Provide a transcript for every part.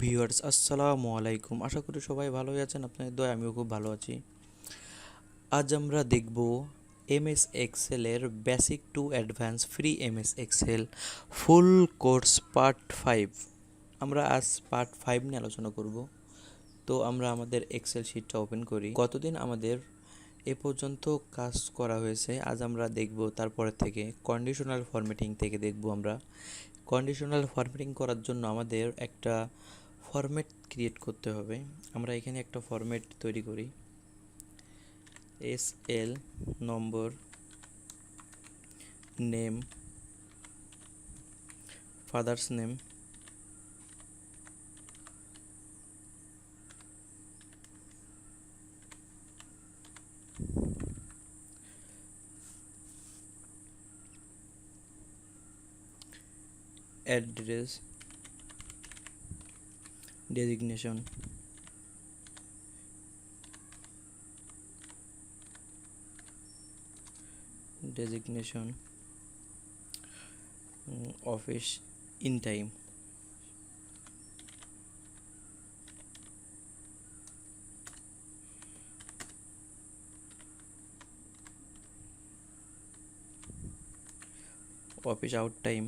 Viewers, আসসালামু আলাইকুম। আশা করি সবাই ভালোই আছেন। আপনাদের দয়ায় আমিও খুব ভালো আছি। আজ আমরা দেখব এমএস এক্সেলের basic to advance free MS Excel full course part 5। আমরা আজ পার্ট 5 নিয়ে আলোচনা করব। তো আমরা আমাদের এক্সেল শিটটা ওপেন করি। গতদিন আমাদের এ পর্যন্ত কাজ করা হয়েছে। আজ আমরা দেখব তারপরে থেকে কন্ডিশনাল ফরম্যাটিং থেকে দেখব আমরা। কন্ডিশনাল ফরম্যাটিং করার জন্য আমাদের একটা ফরম্যাট ক্রিয়েট করতে হবে। আমরা এখানে একটা ফরম্যাট তৈরি করি। SL number, name, father's name, address, designation, office in time, office out time,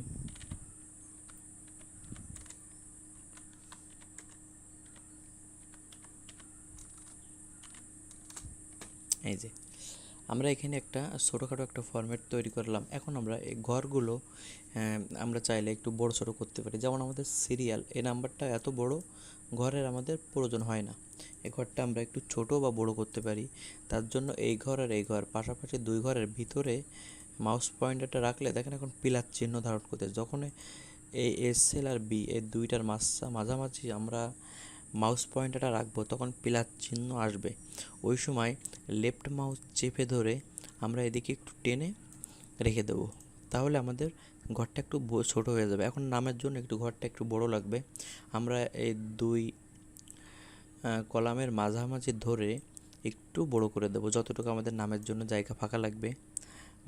এই যে আমরা এখানে একটা ছোটোখাটো একটা ফরম্যাট তৈরি করলাম। এখন আমরা এই ঘরগুলো আমরা চাইলে একটু বড় ছোটো করতে পারি। যেমন আমাদের সিরিয়াল এই নাম্বারটা এত বড় ঘরের আমাদের প্রয়োজন হয় না। এই ঘরটা আমরা একটু ছোট বা বড় করতে পারি। তার জন্য এই ঘর আর এই ঘর পাশাপাশি দুই ঘরের ভিতরে মাউস পয়েন্টারটা রাখলে দেখেন এখন পিলার চিহ্ন ধারণ করতে, যখন এই এসএল আর বি এই দুইটার মাঝামাঝি আমরা মাউস পয়েন্টারটা রাখবো তখন পিলার চিহ্ন আসবে। ওই সময় লেফট মাউস চেপে ধরে আমরা এদিকে একটু টেনে রেখে দেবো, তাহলে আমাদের ঘরটা একটু ছোট হয়ে যাবে। এখন নামের জন্য একটু ঘরটা একটু বড় লাগবে। আমরা এই দুই কলামের মাঝামাঝি ধরে একটু বড় করে দেবো, যতটুকু আমাদের নামের জন্য জায়গা ফাঁকা লাগবে।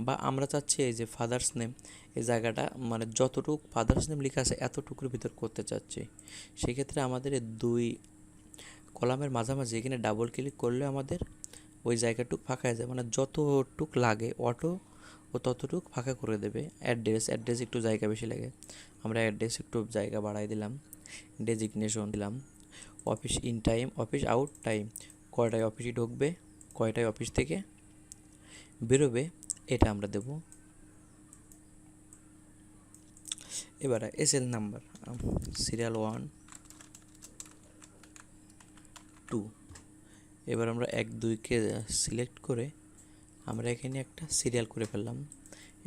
বা আমরা চাচ্ছি এই যে ফাদার্স নেম, এই জায়গাটা মানে যতটুকু ফাদার্স নেম লেখা আছে এতটুকুর ভিতর করতে চাচ্ছি। সেক্ষেত্রে আমাদের এই দুই কলামের মাঝামাঝি এখানে ডাবল ক্লিক করলে আমাদের ওই জায়গাটুক ফাঁকা হয়ে যায়, মানে যতটুক লাগে অটো ও ততটুক ফাঁকা করে দেবে। অ্যাড্রেস একটু জায়গা বেশি লাগে, আমরা অ্যাড্রেস একটু জায়গা বাড়াই দিলাম। ডেজিগনেশন দিলাম office in time, office out time, কয়টায় অফিসে ঢুকবে, কয়টায় অফিস থেকে বেরোবে, এটা আমরা দেব। এবারে এসএল নাম্বার, সিরিয়াল 1 2। এবার আমরা 1 2কে সিলেক্ট করে আমরা এখানে একটা সিরিয়াল করে ফেললাম।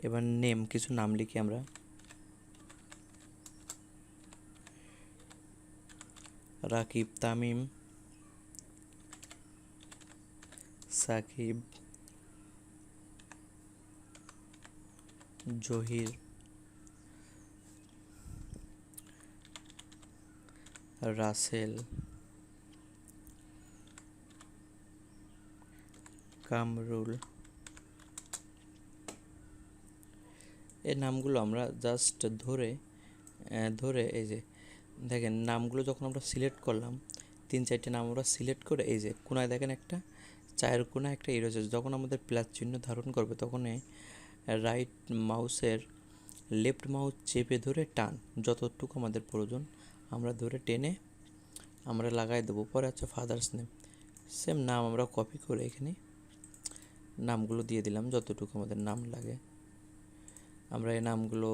এবার নেম, কিছু নাম লিখি আমরা। রাকিব, তামিম, সাকিব, জহির, রাসেল, কামরুল। এই নামগুলো আমরা জাস্ট ধরে এই যে দেখেন নামগুলো যখন আমরা সিলেক্ট করলাম 3 4টে নাম আমরা সিলেক্ট করে এই যে কোনায় দেখেন একটা চায়ের কোনায় একটা এরো আছে, যখন আমাদের প্লাস চিহ্ন ধারণ করবে তখন রাইট মাউসের লেফট মাউস চেপে ধরে টান, যতটুকু আমাদের প্রয়োজন আমরা ধরে টেনে আমরা লাগাই দেবো। পরে আছে ফাদার্স নেম, সেম নাম আমরা কপি করে এখানে নামগুলো দিয়ে দিলাম যতটুকু আমাদের নাম লাগে। আমরা এই নামগুলো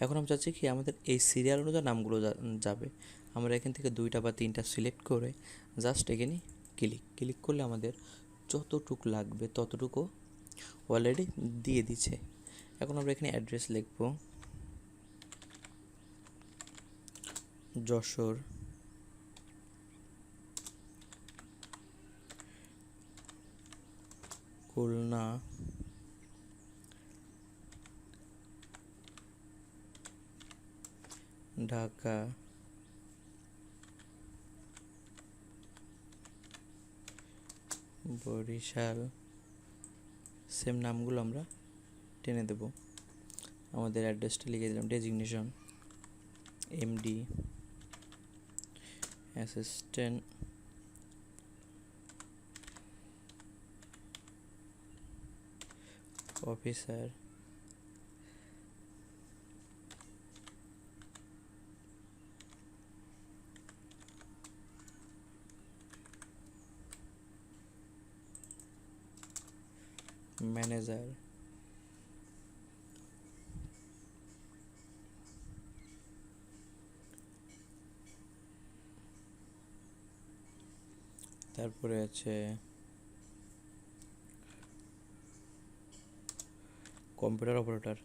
এখন আমি চাচ্ছি কি আমাদের এই সিরিয়াল অনুযায়ী নামগুলো যাবে। আমরা এখান থেকে 2টা বা 3টা সিলেক্ট করে জাস্ট এখানে ক্লিক করলে আমাদের যতটুক লাগবে ততটুকু অলরেডি দিয়ে দিচ্ছে। এখন আমরা এখানে অ্যাড্রেস লিখব যশোর, খুলনা, ঢাকা, বরিশাল। সেম নামগুলো আমরা টেনে দেব। আমাদের অ্যাড্রেসটা লিখে দিলাম। Designation MD, assistant officer, manager, তারপরে আছে কম্পিউটার অপারেটর,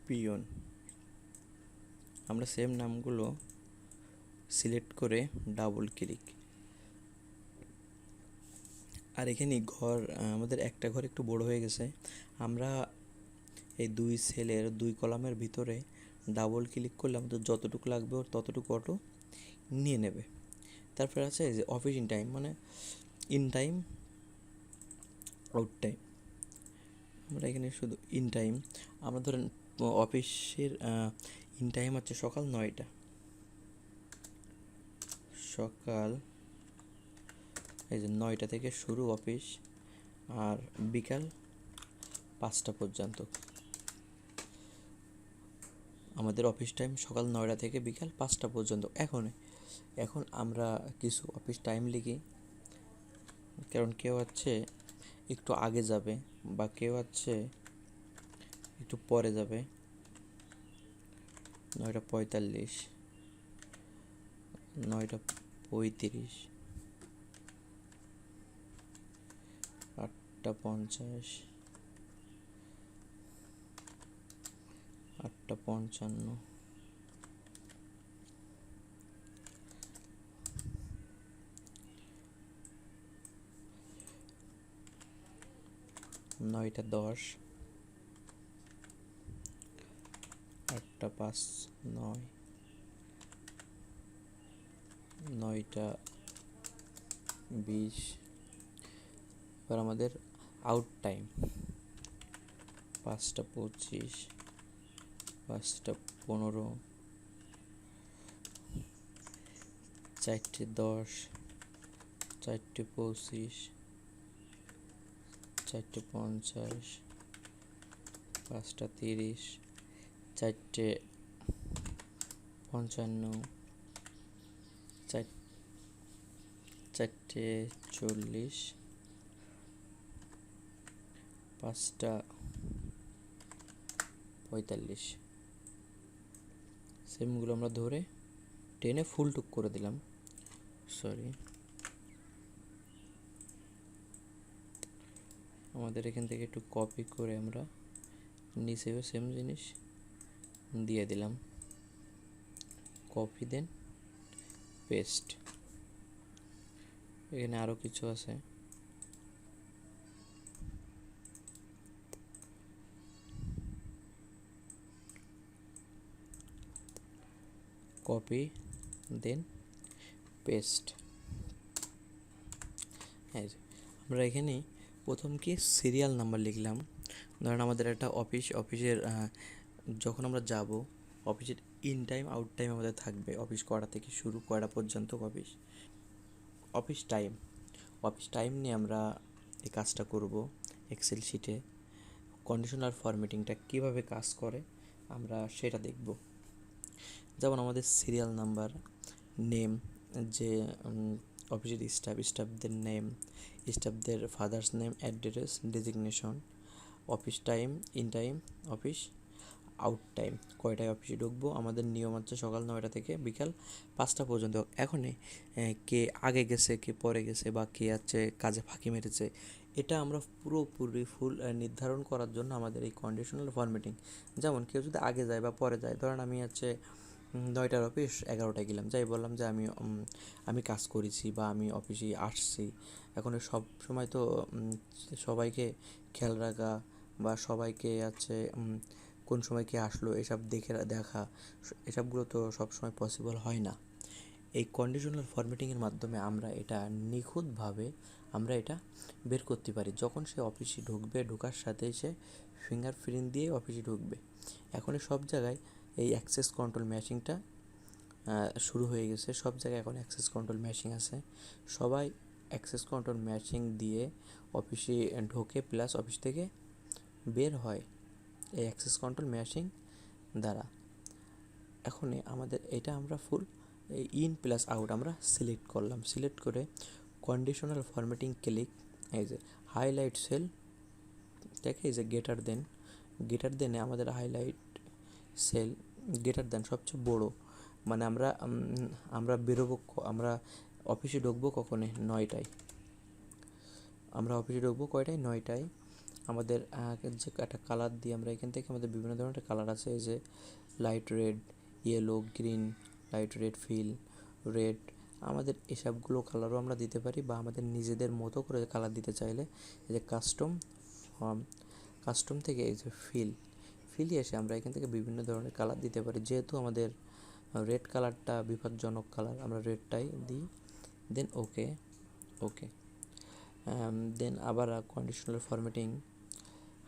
পিয়ন। আমরা সেম নামগুলো সিলেক্ট করে ডাবল ক্লিক, আর এখানে ঘর আমাদের একটা ঘর একটু বড় হয়ে গেছে, আমরা এই 2 সেলের 2 কলামের ভিতরে ডাবল ক্লিক করলে আমাদের যতটুকু লাগবে ওর ততটুকু অটো নিয়ে নেবে। তারপরে আছে যে অফিস ইন টাইম, মানে ইন টাইম আউট টাইম। আমরা এখানে শুধু ইন টাইম, আমরা ধরেন অফিসের ইন টাইম হচ্ছে সকাল 9টা, সকাল এই যে 9টা থেকে শুরু অফিস, আর বিকাল 5টা পর্যন্ত। আমাদের অফিস টাইম সকাল 9টা থেকে বিকাল 5টা পর্যন্ত। এখন আমরা কিছু অফিস টাইম লিখি, কারণ কেউ হচ্ছে একটু আগে যাবে বা কেউ হচ্ছে একটু পরে যাবে। 9:45, 9:35, 8:50, 8:55, 9:10, 8:05, 9, 9:20। এবার আমাদের আউট টাইম 5:25, 5:15, 4:10, 4:25, 4:50, 5:30, 4:55, 4:40, 5:45। সেমগুলো আমরা ধরে টেনে ফুল টুক করে দিলাম। আমাদের এখান থেকে একটু কপি করে আমরা নিচেও সেম জিনিস দিয়ে দিলাম, কপি দেন পেস্ট। এখানে আরও কিছু আছে, কপি দেন পেস্ট। হ্যাঁ, আমরা এখানে প্রথম কি সিরিয়াল নাম্বার লিখলাম। ধরেন আমাদের একটা অফিসের যখন আমরা যাব অফিসের ইন টাইম আউট টাইম আমাদের থাকবে, অফিস কটা থেকে শুরু কয়টা পর্যন্ত অফিস টাইম নিয়ে আমরা এই কাজটা করব এক্সেল শিটে। কন্ডিশনাল ফরম্যাটিংটা কিভাবে কাজ করে আমরা সেটা দেখব। যেমন আমাদের সিরিয়াল নাম্বার, নেম, যে অফিসের স্টাফদের নেম, স্টাফদের father's name, address, designation, office time, in time, office out time, কয়টায় অফিসে ঢুকবো। আমাদের নিয়ম হচ্ছে সকাল 9টা থেকে বিকাল 5টা পর্যন্ত। এখনই কে আগে গেছে, কে পরে গেছে, বা কে আছে কাজে ফাঁকি মেরেছে, এটা আমরা পুরোপুরি ফুল নির্ধারণ করার জন্য আমাদের এই কন্ডিশনাল ফরম্যাটিং। যেমন কেউ যদি আগে যায় বা পরে যায়, ধরেন আমি হচ্ছে 9টার অফিস 11টায় গেলাম, যাই বললাম যে আমি কাজ করেছি বা আমি অফিসে আসছি। এখন সব সময় তো সবাইকে খেয়াল রাখা বা সবাইকে আছে কোন সময় কে আসলো এসব দেখা এসবগুলো তো সব সময় পসিবল হয় না। এই কন্ডিশনাল ফরম্যাটিংয়ের মাধ্যমে আমরা এটা নিখুঁতভাবে আমরা এটা বের করতে পারি। যখন সে অফিসে ঢুকবে, ঢোকার সাথেই সে ফিঙ্গারপ্রিন্ট দিয়ে অফিসে ঢুকবে। এখন সব জায়গায় এই অ্যাক্সেস কন্ট্রোল ম্যাচিংটা শুরু হয়ে গেছে। সব জায়গায় এখন অ্যাক্সেস কন্ট্রোল ম্যাচিং আছে। সবাই অ্যাক্সেস কন্ট্রোল ম্যাচিং দিয়ে অফিসে ঢোকে, প্লাস অফিস থেকে বের হয় এই অ্যাক্সেস কন্ট্রোল ম্যাচিং দ্বারা। এখন আমাদের এটা আমরা ফুল ইন প্লাস আউট আমরা সিলেক্ট করলাম। সিলেক্ট করে কন্ডিশনাল ফরম্যাটিং ক্লিক, এই যে হাইলাইট সেল দেখে, এই যে গেটার দেনে আমাদের হাইলাইট সেল গেটার দেন সবচেয়ে বড়, মানে আমরা বেরোবো, আমরা অফিসে ঢুকবো কখনো 9টায়। আমরা অফিসে ঢুকবো কয়টায়? 9টায়। আমাদের যে একটা কালার দিয়ে আমরা এখান থেকে আমাদের বিভিন্ন ধরনের কালার আছে, এই যে light red, yellow, green, light red, fill red, আমাদের এসবগুলো কালারও আমরা দিতে পারি, বা আমাদের নিজেদের মতো করে কালার দিতে চাইলে এই যে কাস্টম থেকে এই যে ফিল এসে আমরা এখান থেকে বিভিন্ন ধরনের কালার দিতে পারি। যেহেতু আমাদের রেড কালারটা বিপজ্জনক কালার, আমরা রেডটাই দিই। দেন ওকে দেন আবার কন্ডিশনাল ফরম্যাটিং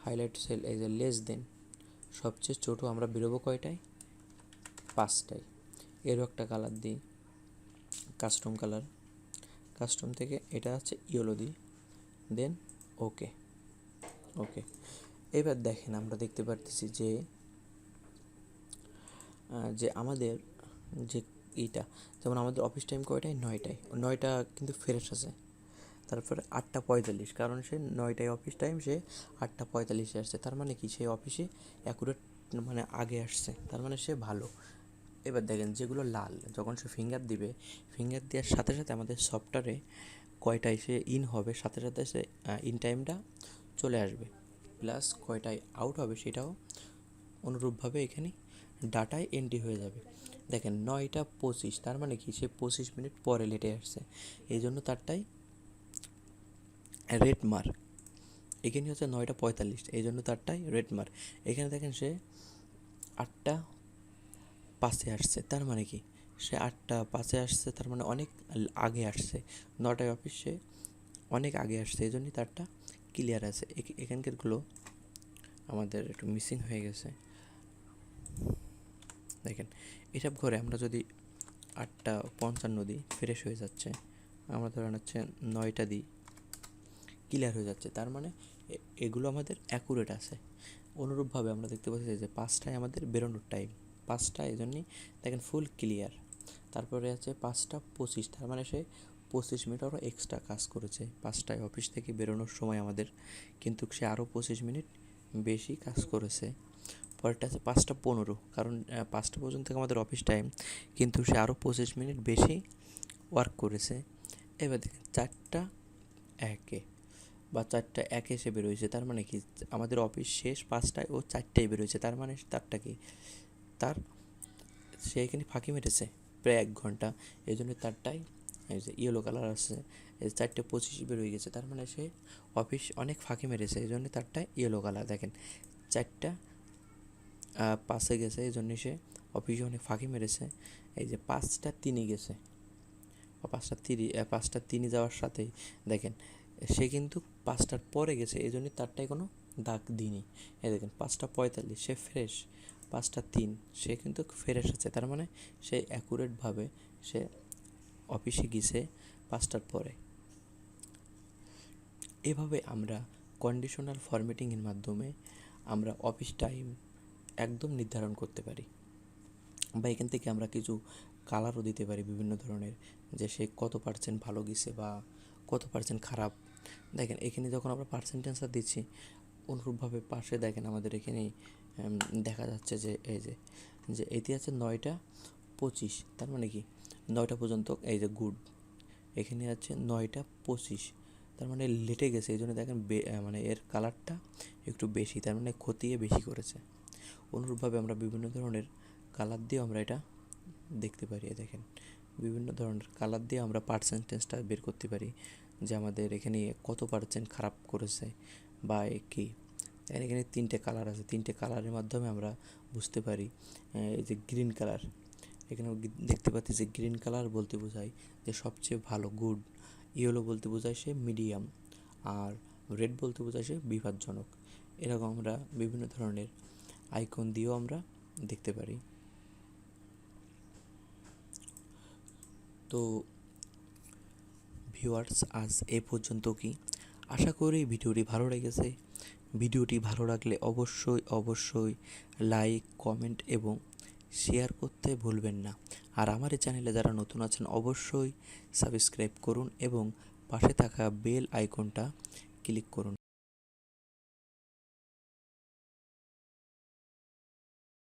হাইলাইট সেল, এই যে লেস দেন সবচেয়ে ছোটো আমরা বেরোবো কয়টায়? 5টায়। এরও একটা কালার দিই, কাস্টম থেকে এটা হচ্ছে ইয়েলো দিই। দেন ওকে। এবার দেখেন, আমরা দেখতে পারতেছি যে আমাদের যে এইটা, যেমন আমাদের অফিস টাইম কয়টায়? 9টা কিন্তু ফ্রেশ আছে। তারপরে 8টা 45, কারণ সে 9টায় অফিস টাইম, সে 8টা 45-এ আসছে। তার মানে কি, সে অফিসে অ্যাকুরেট মানে আগে আসছে, তার মানে সে ভালো। এবার দেখেন যেগুলো লাল, যখন সে ফিঙ্গার দিবে, ফিঙ্গার দেওয়ার সাথে সাথে আমাদের সফটওয়্যারে কয়টায় সে ইন হবে, সাথে সাথে সে ইন টাইমটা চলে আসবে, প্লাস কয়টায় আউট হবে সেটাও অনুরূপভাবে এখানে ডাটায় এন্ট্রি হয়ে যাবে। দেখেন 9টা 25, তার মানে কি, সে 25 মিনিট পরে লেটে আসছে, এই জন্য তারটাই রেড মার্ক। এখানে হচ্ছে 9টা 45, এই জন্য তারটাই রেড মার্ক। এখানে দেখেন সে 8টা 5-এ আসছে, তার মানে কি, সে 8টা 5-এ আসছে, তার মানে অনেক আগে আসছে। 9টায় অফিস, সে অনেক আগে আসছে, এই জন্যই তারটা ক্লিয়ার আছে। এখানকারগুলো আমাদের একটু মিসিং হয়ে গেছে। দেখেন এসব ঘরে আমরা যদি 8টা 55 দিই, ফ্রেশ হয়ে যাচ্ছে। আমরা ধরেন হচ্ছে 9টা দিই, ক্লিয়ার হয়ে যাচ্ছে। তার মানে এগুলো আমাদের অ্যাকুরেট আছে। অনুরূপভাবে আমরা দেখতে পাচ্ছি যে 5টায় আমাদের বেরোনোর টাইম, 5টা, এই জন্যই দেখেন ফুল ক্লিয়ার। তারপরে আছে 5টা 25, তার মানে সে 25 মিনিট আরও এক্সট্রা কাজ করেছে 5টায় অফিস থেকে বেরোনোর সময় আমাদের, কিন্তু সে আরও 25 মিনিট বেশি কাজ করেছে। পরেরটা আছে 5টা 15, কারণ 5টা পর্যন্ত আমাদের অফিস টাইম, কিন্তু সে আরও 25 মিনিট বেশি ওয়ার্ক করেছে। এবার দেখেন 4টা 1-এ বা 4টা 1-এ সে বেরোয়েছে, তার মানে কি, আমাদের অফিস শেষ 5টায়, ও 4টায় বেরোয়েছে, তার মানে তারটা কি, তার সে এখানে ফাঁকি মেরেছে প্রায় 1 ঘন্টা, এই জন্য তারটাই এই যে ইয়েলো কালার আছে। এই 4টা 25 বেরোয় গেছে, তার মানে সে অফিস অনেক ফাঁকি মেরেছে, এই জন্য তারটাই ইয়েলো কালার। দেখেন 4টা 5-এ গেছে, এই জন্য সে অফিসে অনেক ফাঁকি মেরেছে। এই যে 5টা 3-এ গেছে, বা 5টা 3 যাওয়ার সাথেই দেখেন সে কিন্তু 5টার পরে গেছে, এই জন্য তারটাই কোনো দাগ দিইনি। এই দেখেন 5টা 45 সে ফ্রেশ, 5টা 3 সে কিন্তু ফ্রেশ আছে, তার মানে সে অ্যাকুরেটভাবে সে অফিসে গেছে 5টার পরে। এভাবে আমরা কন্ডিশনাল ফরম্যাটিংয়ের মাধ্যমে আমরা অফিস টাইম একদম নির্ধারণ করতে পারি, বা এখান থেকে আমরা কিছু কালারও দিতে পারি বিভিন্ন ধরনের, যে সে কত পার্সেন্ট ভালো গেছে বা কত পার্সেন্ট খারাপ। দেখেন এখানে যখন আমরা পার্সেন্টেজটা দিচ্ছি, অনুরূপভাবে পাশে দেখেন আমাদের এখানে দেখা যাচ্ছে যে এই যে এটি আছে 9টা 25, তার মানে কি 9টা পর্যন্ত এই যে গুড। এখানে আছে 9টা 25, তার মানে লেটে গেছে, এই জন্য দেখেন মানে এর কালারটা একটু বেশি, তার মানে খতিয়ে বেশি করেছে। অনুরূপভাবে আমরা বিভিন্ন ধরনের কালার দিয়েও আমরা এটা দেখতে পারি। দেখেন বিভিন্ন ধরনের কালার দিয়ে আমরা পার্সেন্টেজটা বের করতে পারি, যে আমাদের এখানে কত পার্সেন্ট খারাপ করেছে বা কি। এখানে 3টে কালার আছে, 3টে কালারের মাধ্যমে আমরা বুঝতে পারি। এই যে গ্রিন কালার, এখানেও দেখতে পাচ্ছি যে গ্রিন কালার বলতে বোঝায় যে সবচেয়ে ভালো, গুড। ইয়েলো বলতে বোঝায় সে মিডিয়াম। আর রেড বলতে বোঝায় সে বিপজ্জনক। এরকম আমরা বিভিন্ন ধরনের আইকন দিয়েও আমরা দেখতে পারি। তো ভিউয়ার্স, আজ এ পর্যন্ত কি, আশা করি ভিডিওটি ভালো লেগেছে। ভিডিওটি ভালো লাগলে অবশ্যই লাইক, কমেন্ট এবং শেয়ার করতে ভুলবেন না। আর আমার এই চ্যানেলে যারা নতুন আছেন অবশ্যই সাবস্ক্রাইব করুন এবং পাশে থাকা বেল আইকনটা ক্লিক করুন।